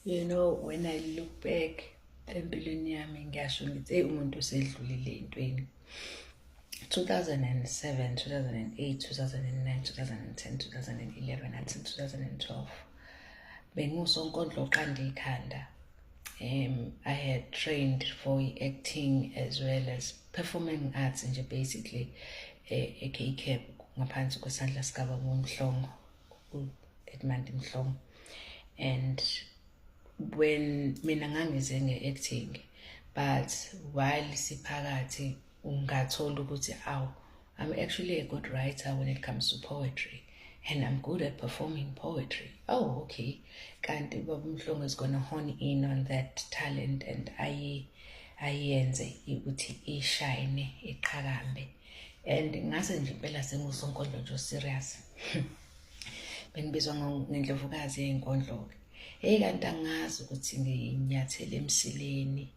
You know, when I look back empilweni yami ngiyasho ngithi hey umuntu usedlulile entweni. 2007, 2008, 2009, 2010, 2011, until 2012. Bengusonkondlo oqanda ikhanda. I had trained for acting as well as performing arts nje basically eKCAP ngaphansi kwesandla sikaba uMhlongo, Edmund Mhlongo. And when mina ngangize nge-acting, but while siphakathi ungathola ukuthi I'm actually a good writer when it comes to poetry, and I'm good at performing poetry. Oh, okay. Kanti Baba Mhlongo is gonna hone in on that talent and ayenze ukuthi ishine iqhakambe. And ngase nje impela sengusonkondlo nje serious. Bengibizwa ngendlovukazi yenkondlo. Hey kanti angazi ukuthi nginyathele emsileni.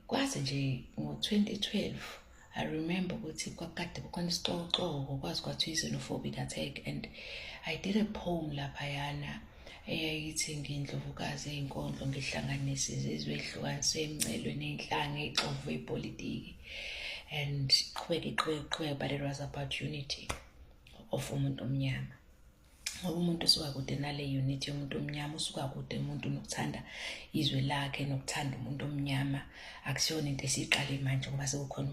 Kwazi nje ngo-2012 I remember ukuthi kwakade kukhona isixoxo kwazi kwathiwa xenophobic attack, and I did a poem laphayana eyayithi ngindlovukazi yenkondlo ngihlanganise izizwe ehlukaniswe emcelweni enhlanga exovu epolitiki, and qhubeka, but it was about unity of umuntu omnyama. Ngoba umuntu usuka kude nale unity yomuntu omnyama, usuka kude umuntu nokuthanda izwe lakhe nokuthanda umuntu omnyama. Akusiyona into esiqale manje ngoba sekukhona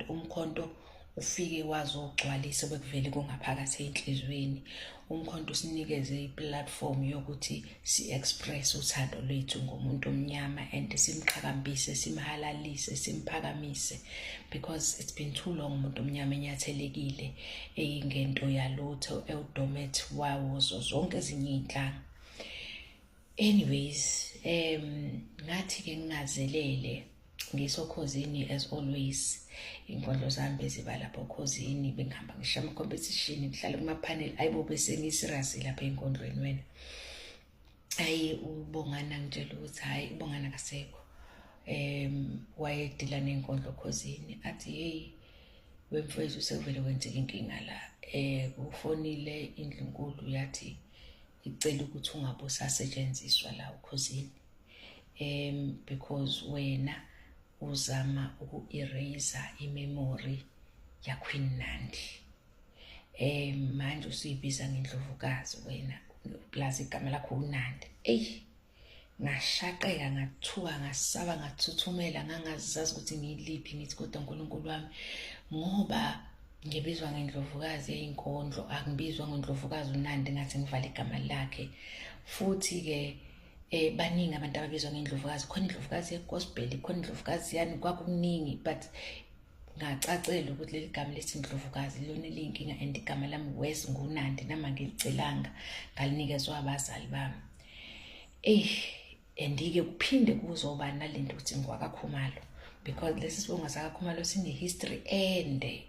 umkhonto ufike wazogcwalisa bekuvele kungaphakathi enhlizweni. Umkhonto usinikeze iplatform yokuthi si-express uthando lwethu ngomuntu omnyama and simqhakambise, simhalalise, simphakamise, because it's been too long umuntu omnyama enyathelekile eyingento yalutho ewudomet wawo zonke ezinye iy'nhlanga. Anyways, ngathi-ke ngingazelele ngisokhosini as always. Inkondlo zami beziba lapho khosini, bengihamba ngisho ama-competition, ngihlale kuma-panel. Ayibo bese ngi-serious lapha enkondlweni wena. Hayi uBongana ngitshela ukuthi hayi uBongana kasekho. Wayedila nenkondlo khosini. Athi hey wemfowethu sekuvele kwenzeka inkinga la. Ufonile indlunkulu yathi icela ukuthi ungabe usasetshenziswa la ukhosini. Because wena uzama uku-erase imemory yaQueen Nandi. Manje usuyibiza ngendlovukazi wena plus igama lakho uNandi. Ngashaqeka, ngathuka, ngasaba, ngathuthumela, ngangazazi ukuthi ngiyiliphi, ngithi kodwa uNkulunkulu wami, ngoba ngibizwa ngendlovukazi yeyinkondlo, angibizwa ngendlovukazi uNandi ngathi ngivala igama lakhe. Futhi-ke baningi abantu ababizwa ngendlovukazi, khona indlovukazi yegospel, khona indlovukazi yani kwakuningi, but ngacacela ukuthi leli gama lethi indlovukazi lona liyinkinga, and igama lami Wes nguNandi nama ngilicelanga ngalinikezwa abazali bami. And-ke kuphinde kuzoba nalento ukuthi ngwakaKhumalo, because lesi sibongo sakaKhumalo sine-history ende.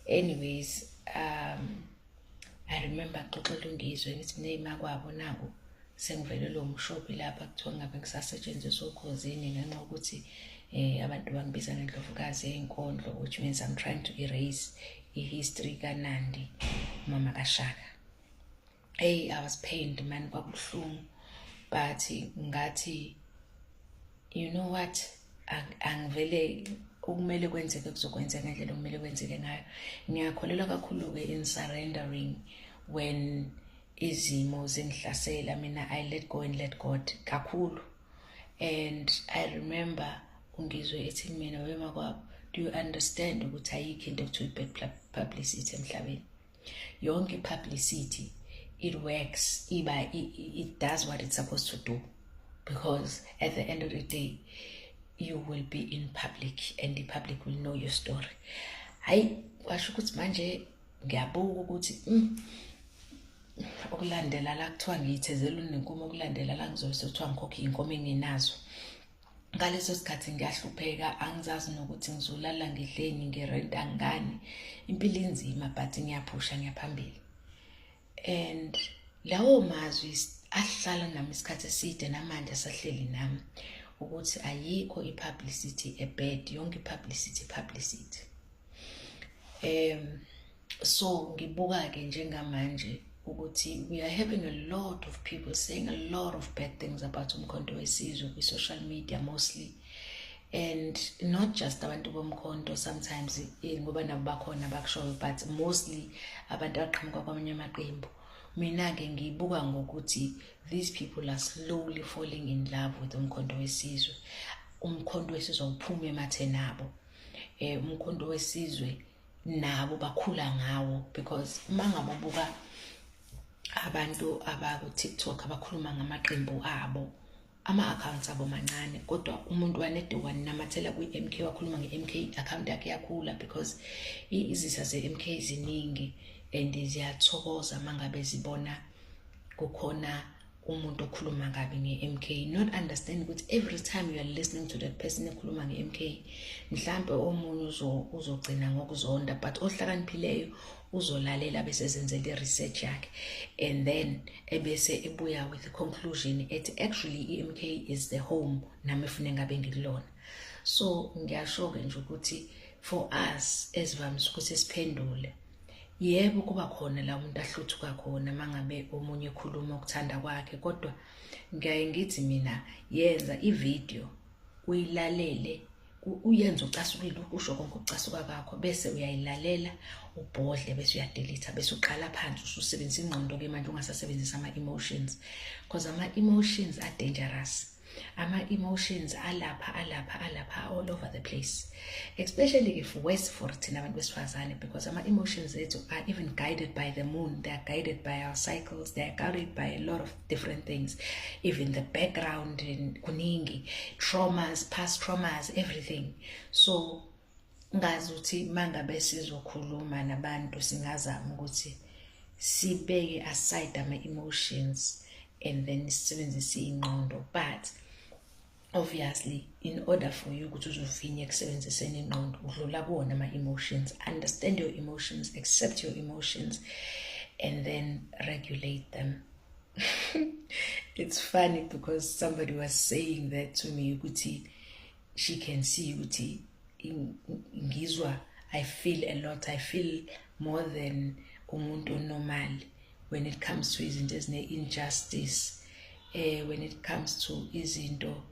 Anyways, I remember xoxela uNgizwe ngithi neyima kwabo naku sengivelelwe umshophi lapha kuthiwa ngabe ngisasetshenziswa ukhosini ngenxa yokuthi abantu bangibiza ngendlovukazi yeyinkondlo, which means I'm trying to erase i-history kaNandi Mama kaShaka. I was pained man, kwabuhlungu, but ngathi you know what, angivele okumele kwenzeke kuzokwenzeka ngendlela okumele kwenzeke ngayo. Ngiyakholelwa kakhulu-ke in surrendering when izimo zengihlasela. Mina I let go and let God kakhulu. And I remember uNgizwe ethi mina wema kwabo, do you understand ukuthi ayikho into ekuthiwa i-bad publicity emhlabeni? Yonke publicity, it works, it does what it's supposed to do, because at the end of the day you will be in public and the public will know your story. Hayi washo ukuthi manje ngiyabuka ukuthi okulandela la kuthiwa ngiyithezela nenkomo, okulandela la ngizosothiwa ngikhokhe inkomo engenazo. Ngaleso sikhathi ngiyahlupheka, angizazi nokuthi ngizolala ngidleni, ngirenta ngani. Impilo inzima, but ngiyaphusha ngiyaphambili. And lawo mazwi ahlala nami isikhathi eside, namanje asahleli nami, ukuthi ayikho i-publicity ebad, yonke i-publicity. So ngibuka-ke njengamanje ukuthi we are having a lot of people saying a lot of bad things about umkhonto wesizwe kwi-social media mostly, and not just abantu bomkhonto, sometimes ngoba nabo bakhona bakushoyo, but mostly abantu abaqhamuka kwamanye amaqembu. Mina-ke ngiyibuka ngokuthi these people are slowly falling in love with umkhonto wesizwe. Umkhonto wesizwe uphume emathe nabo. Umkhonto wesizwe nabo bakhula ngawo, because mangababuka abantu abaku-TikTok abakhuluma ngamaqembu abo, ama-accounts abo mancane, kodwa umuntu wanede wanamathela kwi-MK wakhuluma nge-MK, account yakhe yakhula, because izisa ze-MK ziningi and ziyathokoza mangabe zibona kukhona umuntu okhuluma kabi nge-MK, not understand ukuthi every time you are listening to that person ekhuluma nge-MK, mhlambe omunye uzogcina ngokuzonda, but ohlakaniphileyo uzolalela bese zenzela i-research yakhe, and then ebese ebuya with the conclusion ethi actually i-MK is the home nami efune ngabe ngikulona. So ngiyasho-ke nje ukuthi for us esivamise ukuthi siphendule, yebo kuba khona la umuntu ahluthuka khona mangabe omunye ekhuluma ukuthanda kwakhe, kodwa ngiyaye ngithi mina yenza i-video uyilalele, uyenza ucasulile ukusho konke ukucasuka kwakho, bese uyayilalela ubhodle, bese uyadelete, bese uqala phansi ususebenzisa ingqondo-ke manje ungasasebenzisa ama-emotions, because ama-emotions are dangerous. Ama-emotions alapha all over the place, especially if worse for thina abantu besifazane, because ama-emotions ethu are even guided by the moon, they are guided by our cycles, they are guided by a lot of different things, even the background and kuningi, traumas, past traumas, everything. So ngazi ukuthi mangabe sizokhuluma nabantu singazama ukuthi sibeke aside ama-emotions and then sisebenzise ingqondo, but obviously in order for you ukuthi uzovinya ekusebenziseni ingqondo udlula kuwona ama-emotions, understand your emotions, accept your emotions, and then regulate them. It's funny because somebody was saying that to me ukuthi she can see ukuthi ngizwa, I feel a lot, I feel more than umuntu normal when it comes to izinto ezine-injustice, when it comes to izinto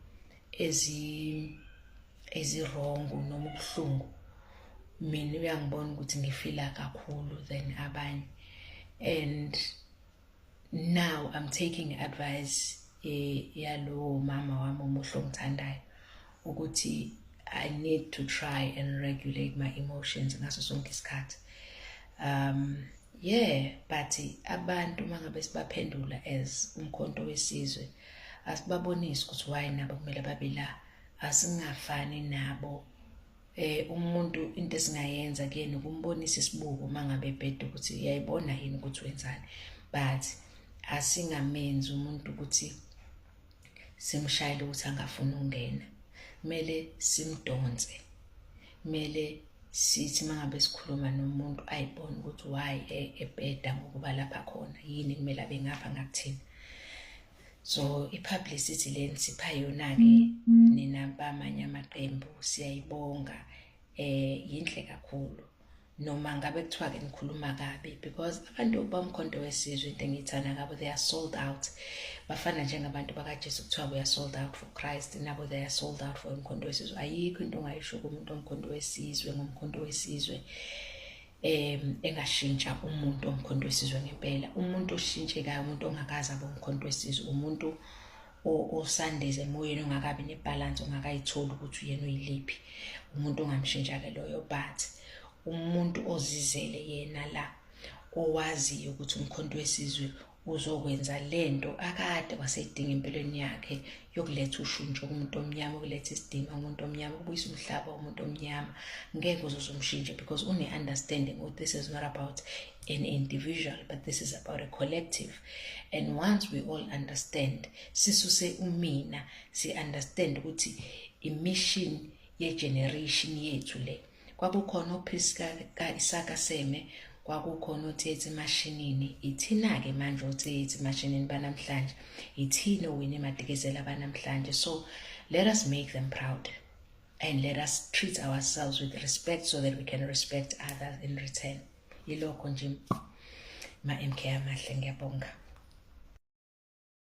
ezi-wrong noma ubuhlungu, mina uyangibona ukuthi ngifila kakhulu than abanye. And now I'm taking advice yalo mama wami omuhle ongithandayo ukuthi I need to try and regulate my emotions ngaso sonke isikhathi. Yeah, but abantu mangabe sibaphendula as umkhonto wesizwe, asibabonisi ukuthi why nabo kumele babe la, asingafani nabo. Umuntu into esingayenza kuyena ukumbonisa isibuko mangabe ebheda ukuthi uyayibona yini ukuthi wenzani, but asingamenzi umuntu ukuthi simshayele ukuthi angafuni ungena. Kumele simdonse, kumele sithi mangabe sikhuluma nomuntu ayibone ukuthi why ebheda ngokuba lapha khona, yini kumele abe ngapha ngakuthini. So i-publicity le nisipha yona-ke nina bamanye amaqembu siyayibonga, yinhle kakhulu, noma ngabe kuthiwa-ke nikhuluma kabi, because abantu bomkhonto wesizwe into engiyithanda ngabo, they are sold out. Bafana njengabantu bakaJesu kuthiwa we are sold out for Christ, nabo they are sold out for umkhonto wesizwe. Ayikho into ongayisho kumuntu omkhonto wesizwe ngomkhonto wesizwe engashintsha umuntu omkhonto wesizwe ngempela. Umuntu oshintshekayo, umuntu ongakaza bomkhonto wesizwe, umuntu osandeze emoyeni, ongakabi nebalance, ongakayitholi ukuthi uyena uyiliphi, umuntu ongamshintsha-ke loyo. But umuntu ozizele yena la, owaziyo ukuthi umkhonto wesizwe uzokwenza lento akade waseyidinga empilweni yakhe, yokuletha ushuntsho kumuntu omnyama, ukuletha isidima kumuntu omnyama, ukubuyisa umhlaba kumuntu omnyama, ngeke uzomshintsha, because une-understanding ukuthi this is not about an individual, but this is about a collective. And once we all understand, sisuse umina, si-understand ukuthi i-mission ye-generation yethu le, kwakukhona uPriska Isaka Seme, kwakukhona uThethi Mashinini, ithina-ke manje uThethi Mashinini banamhlanje, ithina uWinnie Madikizela banamhlanje. So let us make them proud and let us treat ourselves with respect so that we can respect others in return. Yilokho nje. ma-MK amahle, ngiyabonga.